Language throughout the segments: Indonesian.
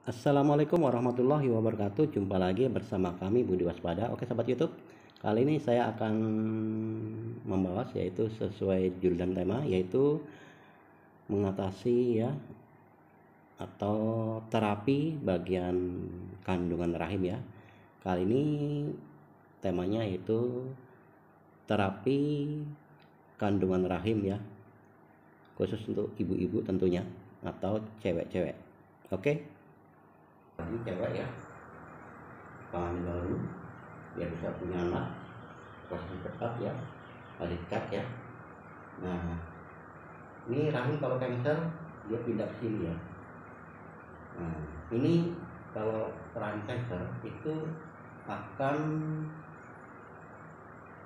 Assalamualaikum warahmatullahi wabarakatuh. Jumpa lagi bersama kami Budi Waspada. Oke sahabat YouTube, kali ini saya akan membahas yaitu sesuai judul dan tema, yaitu mengatasi ya atau terapi bagian kandungan rahim ya. Kali ini temanya yaitu terapi kandungan rahim ya, khusus untuk ibu-ibu tentunya atau cewek-cewek. Oke, bagi cewek ya, pasangan baru biar bisa punya anak proses cepat ya, balikat ya. Nah, ini rahim kalau cancer dia pindah ke sini ya. Nah, ini kalau rahim cancer itu akan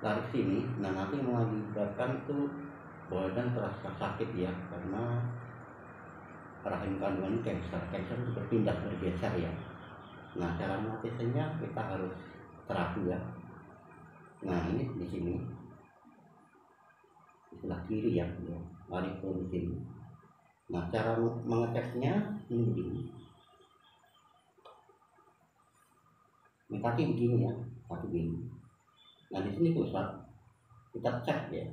lari ke sini. Nah, nanti mengakibatkan itu badan terasa sakit ya, karena rahim kandungan cancer itu berpindah, bergeser ya. Nah, cara mengatasinya kita harus terapi ya. Nah, ini di sini di sebelah kiri ya, lari ke sini. Nah, cara mengeceknya ini begini. Ini kaki begini ya, kaki begini. Nah, di sini pusat kita cek ya,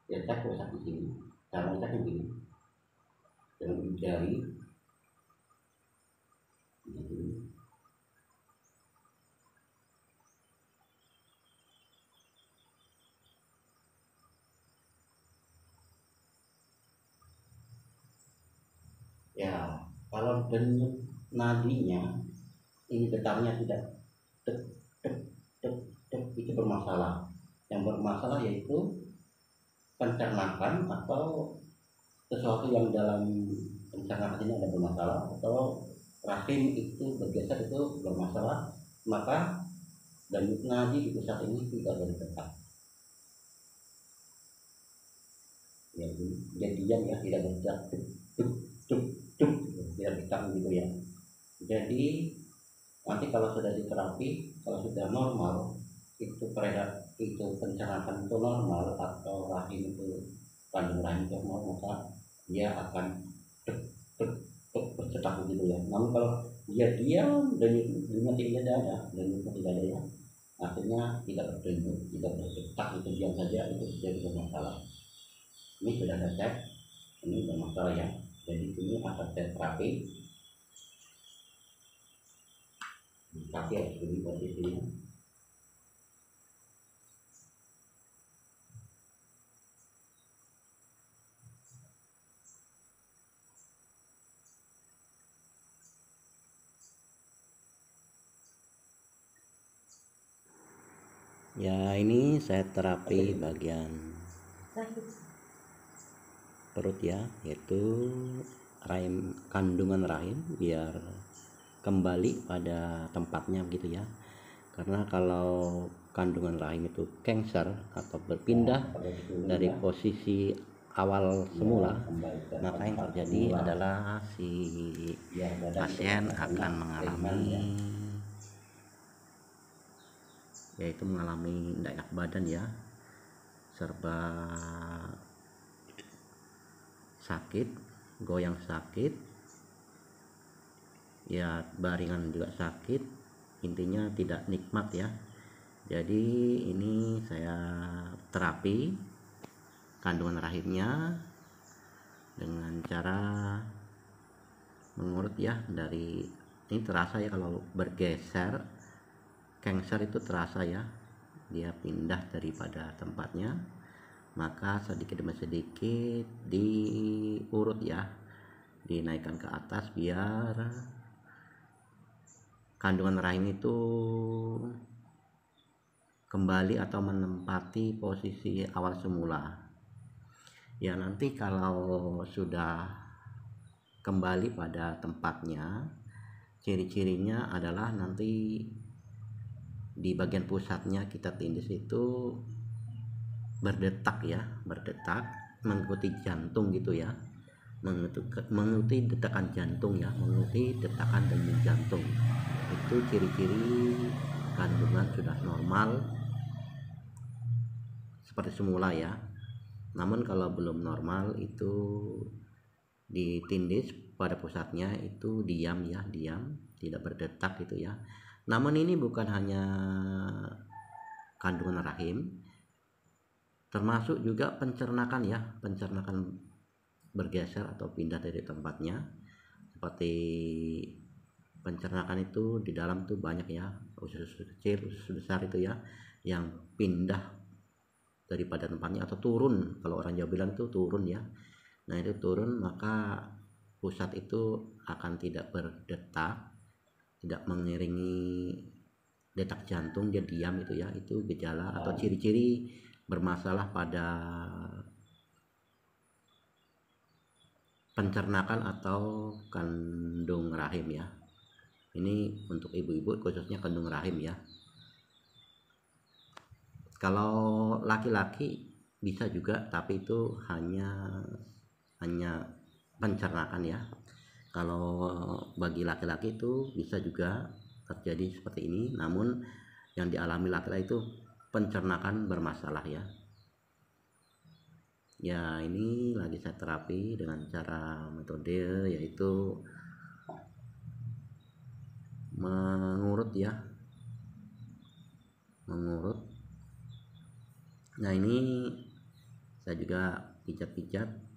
cek pusat di sini. Cara ngeceknya begini, dengan jari ya. Kalau denyut nadinya ini detarnya tidak tek tek tek tek, itu bermasalah. Yang bermasalah yaitu pencernaan atau sesuatu yang dalam pencernaan ini ada bermasalah, atau rahim itu bergeser itu bermasalah, maka denyut nadi di pusat ini tidak boleh tetap ya, jadian ya, tidak bergerak tuk tuk tuk tuk, tidak bergerak gitu ya. Jadi nanti kalau sudah diterapi, kalau sudah normal, itu itu pencernaan itu normal, atau rahim itu kandung rahim itu normal, maka dia akan tuk tuk tuk bercetak begitu ya. Namun kalau dia diam dan tidak ada, dan tidak ada ya, artinya tidak berdenyut, tidak bercetak, itu diam saja, itu sudah bermasalah. Ini sudah saya cek, ini bermasalah ya. Jadi ini akan saya terapi. Kaki harus begini posisinya. Ya, ini saya terapi bagian perut ya, yaitu rahim, kandungan rahim, biar kembali pada tempatnya gitu ya. Karena kalau kandungan rahim itu cancer atau berpindah dari posisi awal semula, maka yang terjadi adalah si pasien akan mengalami yaitu mengalami tidak enak badan ya, serba sakit, goyang sakit ya, baringan juga sakit, intinya tidak nikmat ya. Jadi ini saya terapi kandungan rahimnya dengan cara mengurut ya, dari ini terasa ya, kalau bergeser cancer itu terasa ya, dia pindah daripada tempatnya, maka sedikit demi sedikit diurut ya, dinaikkan ke atas biar kandungan rahim itu kembali atau menempati posisi awal semula ya. Nanti kalau sudah kembali pada tempatnya, ciri-cirinya adalah nanti di bagian pusatnya kita tindis itu berdetak ya, berdetak mengikuti jantung gitu ya, mengikuti detakan jantung ya, mengikuti detakan denyut jantung. Itu ciri-ciri kandungan sudah normal seperti semula ya. Namun kalau belum normal itu ditindis pada pusatnya itu diam ya, diam, tidak berdetak gitu ya. Namun ini bukan hanya kandungan rahim, termasuk juga pencernakan ya, pencernakan bergeser atau pindah dari tempatnya. Seperti pencernakan itu di dalam tuh banyak ya, usus kecil, usus besar itu ya, yang pindah daripada tempatnya atau turun. Kalau orang Jawa bilang itu turun ya. Nah itu turun, maka pusat itu akan tidak berdetak, tidak mengiringi detak jantung, dia diam itu ya. Itu gejala atau ciri-ciri bermasalah pada pencernakan atau kandung rahim ya. Ini untuk ibu-ibu khususnya kandung rahim ya. Kalau laki-laki bisa juga, tapi itu hanya pencernakan ya. Kalau bagi laki-laki itu bisa juga terjadi seperti ini, namun yang dialami laki-laki itu pencernakan bermasalah ya. Ya ini lagi saya terapi dengan cara metode yaitu mengurut ya, mengurut. Nah ini saya juga pijat-pijat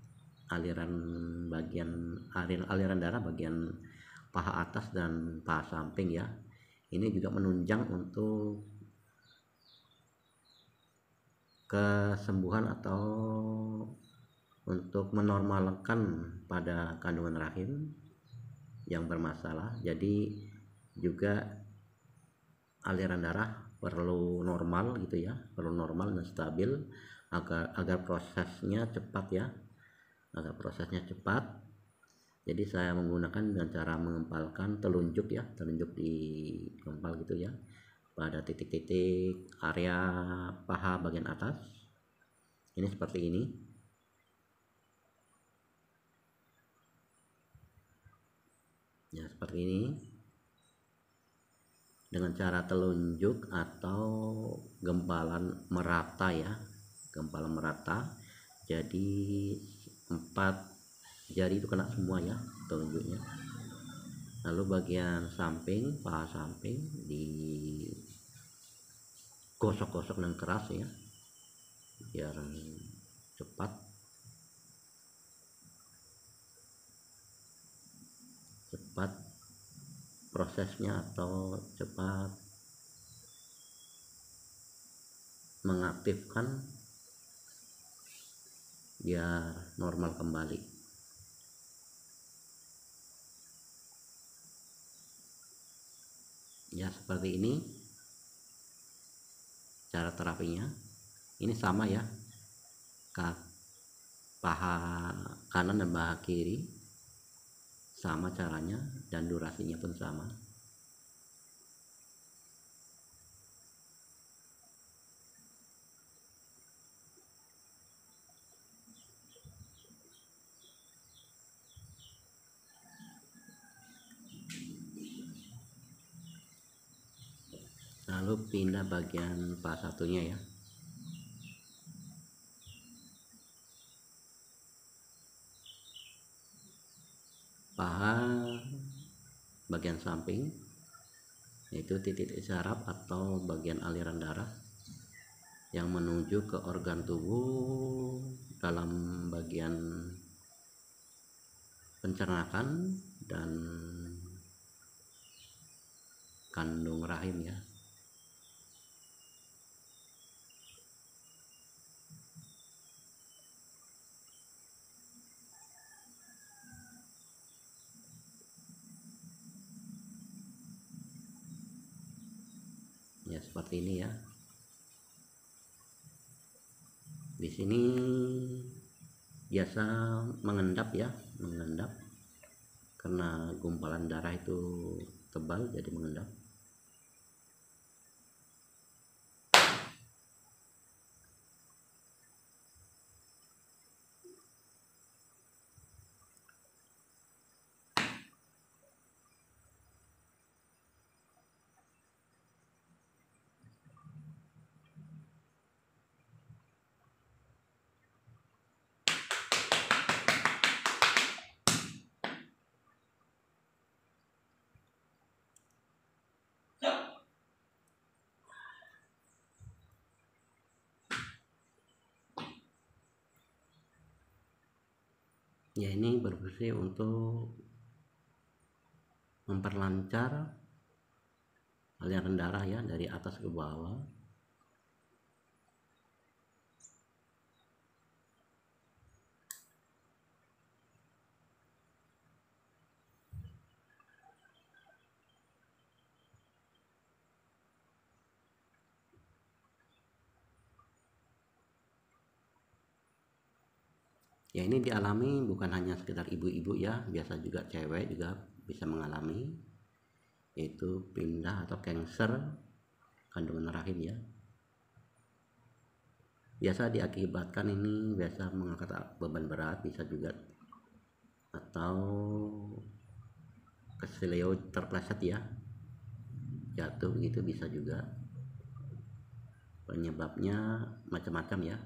aliran darah bagian paha atas dan paha samping ya. Ini juga menunjang untuk kesembuhan atau untuk menormalkan pada kandungan rahim yang bermasalah. Jadi juga aliran darah perlu normal gitu ya, perlu normal dan stabil agar prosesnya cepat ya, agar prosesnya cepat. Jadi saya menggunakan dengan cara mengempalkan telunjuk ya, telunjuk di gempal gitu ya pada titik-titik area paha bagian atas. Ini seperti ini. Ya seperti ini. Dengan cara telunjuk atau gempalan merata ya, gempalan merata. Jadi 4 jari itu kena semua ya telunjuknya. Lalu bagian samping, paha samping digosok-gosok dengan keras ya, biar cepat prosesnya atau cepat mengaktifkan biar normal kembali. Ya seperti ini cara terapinya. Ini sama ya, paha kanan dan paha kiri sama caranya dan durasinya pun sama. Lalu pindah bagian paha satunya ya. Paha bagian samping yaitu titik saraf atau bagian aliran darah yang menuju ke organ tubuh dalam bagian pencernakan dan kandung rahim ya. Ya seperti ini ya. Di sini biasa mengendap ya, mengendap karena gumpalan darah itu tebal jadi mengendap. Ya, ini berfungsi untuk memperlancar aliran darah ya dari atas ke bawah. Ya, ini dialami bukan hanya sekedar ibu-ibu ya, biasa juga cewek juga bisa mengalami, yaitu pindah atau kanker kandungan rahim ya. Biasa diakibatkan ini biasa mengangkat beban berat, bisa juga, atau keseleo terpleset ya, jatuh gitu bisa juga. Penyebabnya macam-macam ya.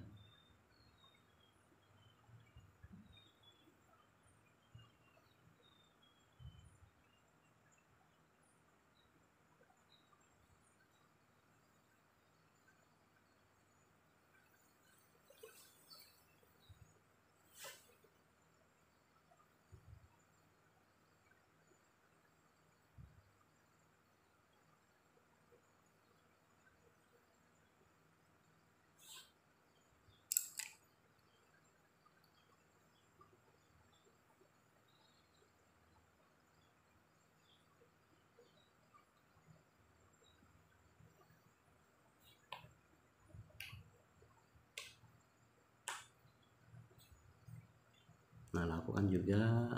Nah, lakukan juga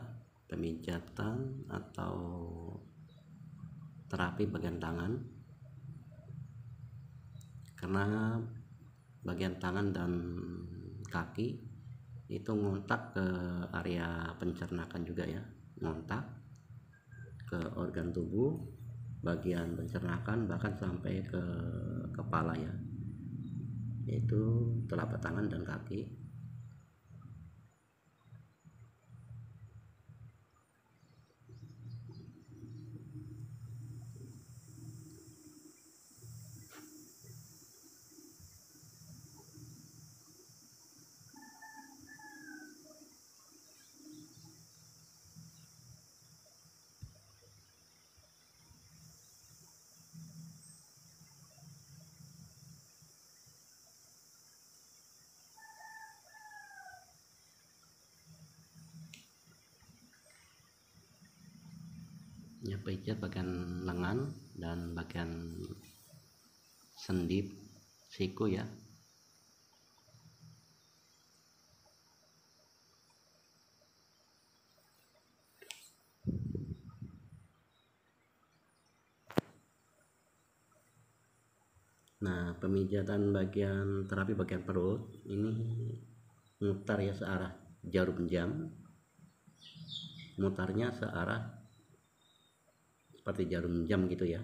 pemijatan atau terapi bagian tangan, karena bagian tangan dan kaki itu ngontak ke area pencernakan juga ya, ngontak ke organ tubuh, bagian pencernakan, bahkan sampai ke kepala ya, yaitu telapak tangan dan kaki. Ya, pijat bagian lengan dan bagian sendi siku ya. Nah, pemijatan terapi bagian perut ini mutar ya searah jarum jam, mutarnya searah seperti jarum jam gitu ya.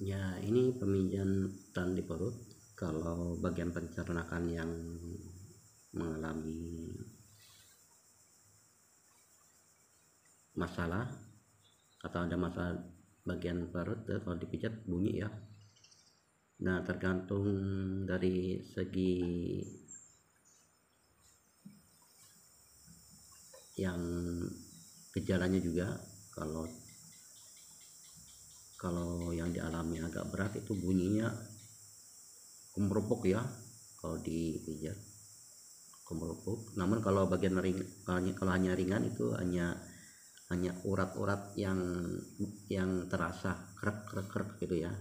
Ya, ini pemijatan di perut. Kalau bagian pencernaan yang mengalami masalah atau ada masalah bagian perut, kalau dipijat bunyi ya. Nah, tergantung dari segi yang gejalanya juga. Kalau yang dialami agak berat itu bunyinya kemeropok ya kalau dipijat, kemeropok. Namun kalau bagian ring, kalau hanya ringan itu hanya urat-urat yang terasa krek gitu ya.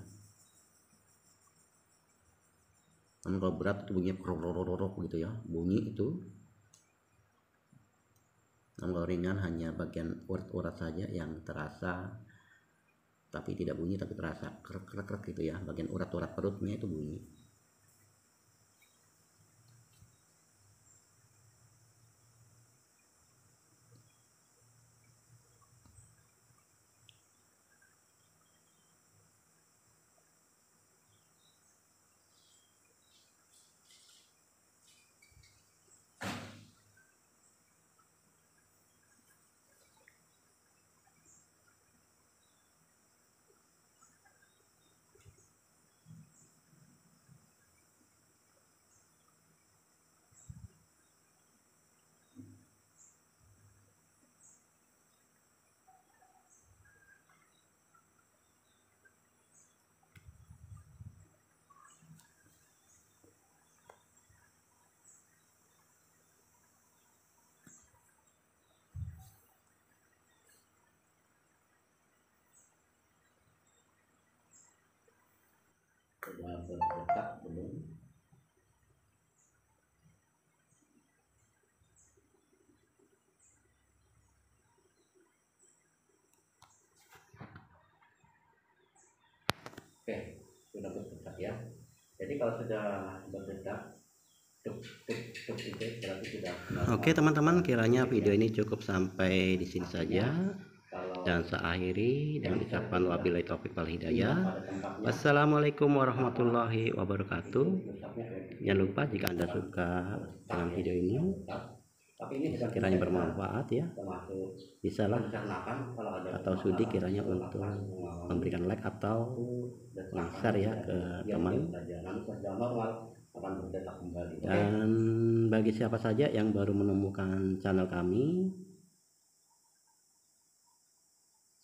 Namun kalau berat itu bunyinya krok gitu ya, bunyi itu. Namun kalau ringan hanya bagian urat-urat saja yang terasa, tapi tidak bunyi, tapi terasa krek gitu ya, bagian urat-urat perutnya itu bunyi. Sudah berdetak belum? Oke, sudah berdetak ya. Jadi kalau sudah berdetak itu berarti sudah. Oke teman-teman, kiranya video ini cukup sampai di sini saja. Dan saya akhiri dengan ucapan wabillahi taufiq wal hidayah. Wassalamualaikum warahmatullahi wabarakatuh. Jangan lupa jika Anda suka dengan video ini, kiranya bermanfaat ya, bisalah atau sudi kiranya untuk memberikan like atau share ya ke teman. Dan bagi siapa saja yang baru menemukan channel kami,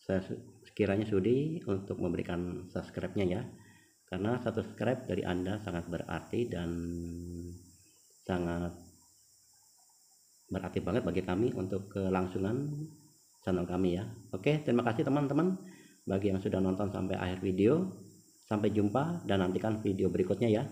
saya sekiranya sudi untuk memberikan subscribe-nya ya, karena satu subscribe dari Anda sangat berarti dan sangat berarti banget bagi kami untuk kelangsungan channel kami ya. Oke, terima kasih teman-teman bagi yang sudah nonton sampai akhir video. Sampai jumpa dan nantikan video berikutnya ya.